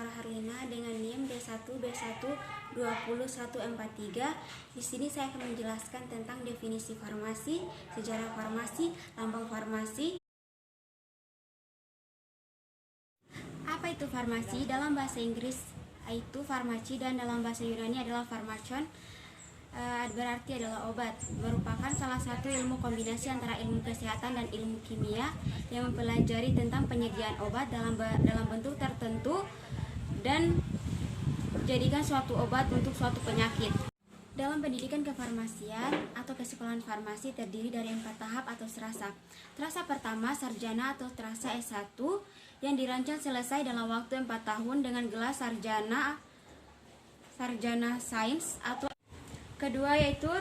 Sarah Harlina dengan NIM D1B1201143. Di sini saya akan menjelaskan tentang definisi farmasi, sejarah farmasi, lambang farmasi. Apa itu farmasi? Dalam bahasa Inggris itu farmaci dan dalam bahasa Yunani adalah pharmakon. Berarti adalah obat. Merupakan salah satu ilmu kombinasi antara ilmu kesehatan dan ilmu kimia yang mempelajari tentang penyediaan obat dalam bentuk tertentu dan jadikan suatu obat untuk suatu penyakit. Dalam pendidikan kefarmasian atau kesekolahan farmasi terdiri dari 4 tahap atau terasa. Terasa pertama sarjana atau terasa S1 yang dirancang selesai dalam waktu 4 tahun dengan gelar sarjana sains, atau kedua yaitu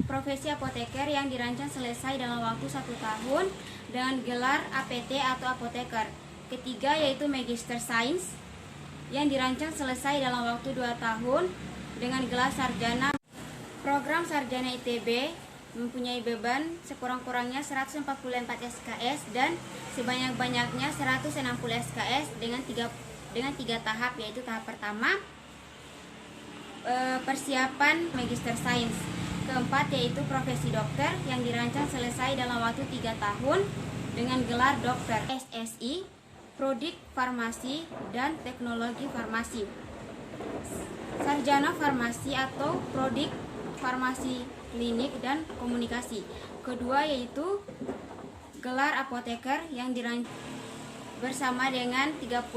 profesi apoteker yang dirancang selesai dalam waktu 1 tahun dengan gelar APT atau apoteker. Ketiga yaitu magister sains yang dirancang selesai dalam waktu 2 tahun dengan gelar sarjana. Program sarjana ITB mempunyai beban sekurang-kurangnya 144 SKS dan sebanyak-banyaknya 160 SKS dengan tiga tahap, yaitu tahap pertama persiapan magister sains, keempat yaitu profesi dokter yang dirancang selesai dalam waktu 3 tahun dengan gelar dokter, SSI, Prodi Farmasi dan Teknologi Farmasi. Sarjana Farmasi atau Prodi Farmasi Klinik dan Komunikasi. Kedua yaitu gelar apoteker yang dirancang bersama dengan 36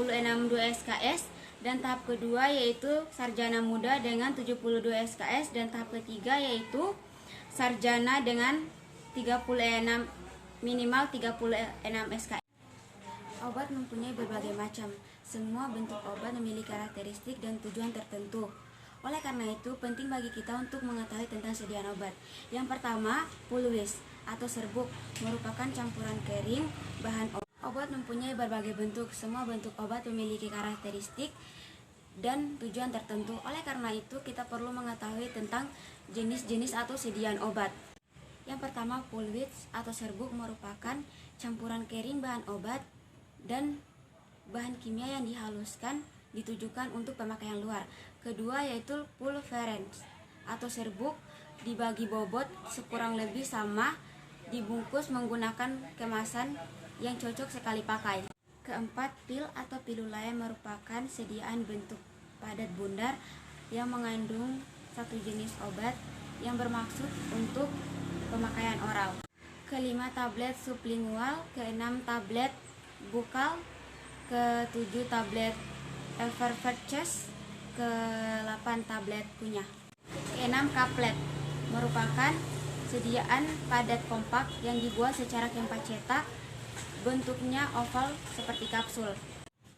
SKS, dan tahap kedua yaitu sarjana muda dengan 72 SKS, dan tahap ketiga yaitu sarjana dengan minimal 36 SKS. Obat mempunyai berbagai macam. Semua bentuk obat memiliki karakteristik dan tujuan tertentu. Oleh karena itu, penting bagi kita untuk mengetahui tentang sediaan obat. Yang pertama, pulvis atau serbuk merupakan campuran kering bahan obat. Obat mempunyai berbagai bentuk. Semua bentuk obat memiliki karakteristik dan tujuan tertentu. Oleh karena itu, kita perlu mengetahui tentang jenis-jenis atau sediaan obat. Yang pertama, pulvis atau serbuk merupakan campuran kering bahan obat dan bahan kimia yang dihaluskan ditujukan untuk pemakaian luar. Kedua yaitu pulverens atau serbuk dibagi bobot sekurang lebih sama, dibungkus menggunakan kemasan yang cocok sekali pakai. Keempat, pil atau pilulae merupakan sediaan bentuk padat bundar yang mengandung satu jenis obat yang bermaksud untuk pemakaian oral. Kelima, tablet sublingual. Keenam, tablet bukal. Ketujuh, tablet effervescens. Ke-8, tablet kunyah. Keenam, kaplet merupakan sediaan padat kompak yang dibuat secara kempa cetak, bentuknya oval seperti kapsul.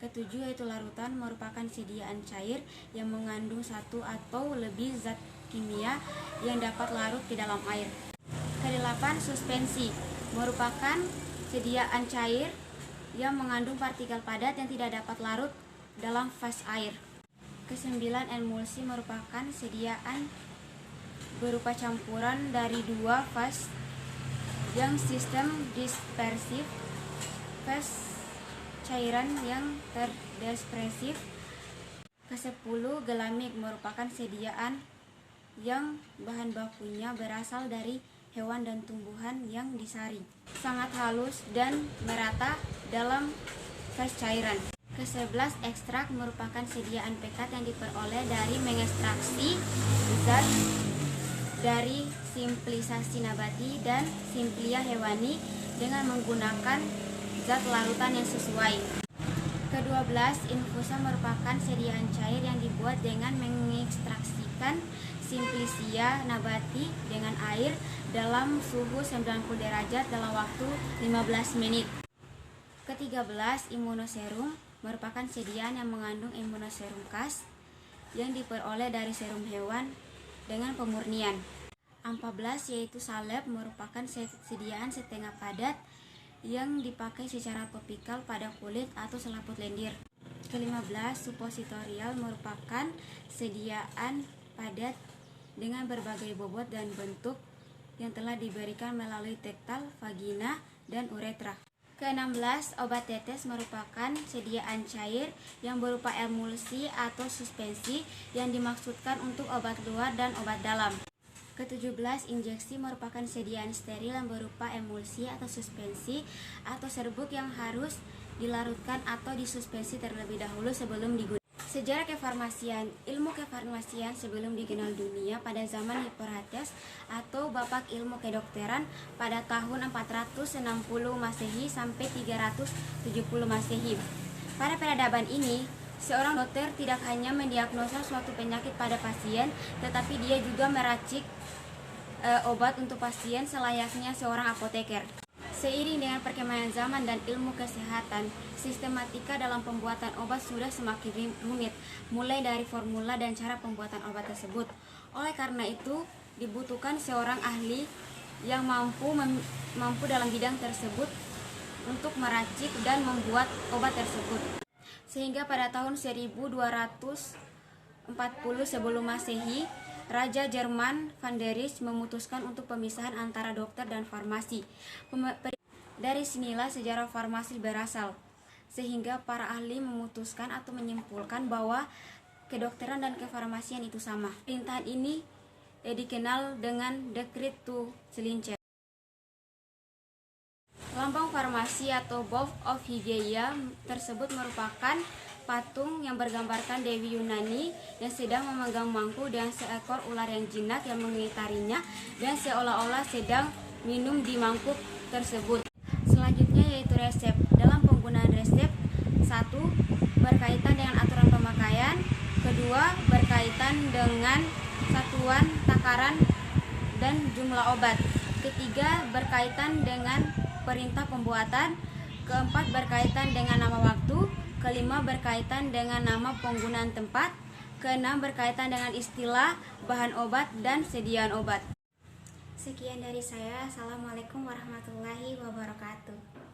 Ketujuh yaitu larutan, merupakan sediaan cair yang mengandung satu atau lebih zat kimia yang dapat larut di dalam air. Kedelapan, suspensi merupakan sediaan cair yang mengandung partikel padat yang tidak dapat larut dalam fase air. Kesembilan, emulsi merupakan sediaan berupa campuran dari dua fase yang sistem dispersif, fase cairan yang terdispersif. Ke-10, gelamik merupakan sediaan yang bahan bakunya berasal dari hewan dan tumbuhan yang disaring, sangat halus dan merata dalam fase cairan. Ke-11, ekstrak merupakan sediaan pekat yang diperoleh dari mengekstraksi zat dari simplisasi nabati dan simplia hewani dengan menggunakan zat larutan yang sesuai. Ke-12, infusa merupakan sediaan cair yang dibuat dengan mengekstraksikan simplisia nabati dengan air dalam suhu 90 derajat dalam waktu 15 menit. Ke-13, imunoserum merupakan sediaan yang mengandung imunoserum khas yang diperoleh dari serum hewan dengan pemurnian. 14, yaitu salep merupakan sediaan setengah padat yang dipakai secara topikal pada kulit atau selaput lendir. Ke-15, supositorial merupakan sediaan padat dengan berbagai bobot dan bentuk yang telah diberikan melalui tektal, vagina, dan uretra. Ke-16, obat tetes merupakan sediaan cair yang berupa emulsi atau suspensi yang dimaksudkan untuk obat luar dan obat dalam. Ke-17, injeksi merupakan sediaan steril yang berupa emulsi atau suspensi atau serbuk yang harus dilarutkan atau disuspensi terlebih dahulu sebelum digunakan. Sejarah kefarmasian. Ilmu kefarmasian sebelum dikenal dunia pada zaman Hippocrates atau Bapak Ilmu Kedokteran pada tahun 460 Masehi sampai 370 Masehi. Pada peradaban ini, seorang dokter tidak hanya mendiagnosa suatu penyakit pada pasien, tetapi dia juga meracik obat untuk pasien selayaknya seorang apoteker. Seiring dengan perkembangan zaman dan ilmu kesehatan, sistematika dalam pembuatan obat sudah semakin rumit, mulai dari formula dan cara pembuatan obat tersebut. Oleh karena itu, dibutuhkan seorang ahli yang mampu dalam bidang tersebut untuk meracik dan membuat obat tersebut. Sehingga pada tahun 1240 sebelum Masehi, Raja Jerman Van der Rijs memutuskan untuk pemisahan antara dokter dan farmasi. Dari sinilah sejarah farmasi berasal, sehingga para ahli memutuskan atau menyimpulkan bahwa kedokteran dan kefarmasian itu sama. Perintahan ini dikenal dengan Decree to Slinger. Lambang farmasi atau Bowl of Hygeia tersebut merupakan patung yang bergambarkan Dewi Yunani yang sedang memegang mangkuk dengan seekor ular yang jinak yang mengitarinya dan seolah-olah sedang minum di mangkuk tersebut. Selanjutnya yaitu resep. Dalam penggunaan resep, 1. Berkaitan dengan aturan pemakaian. 2. Berkaitan dengan satuan, takaran, dan jumlah obat. 3. Berkaitan dengan perintah pembuatan. 4. Berkaitan dengan nama waktu. 5. Berkaitan dengan nama penggunaan tempat. 6. Berkaitan dengan istilah, bahan obat, dan sediaan obat. Sekian dari saya. Assalamualaikum warahmatullahi wabarakatuh.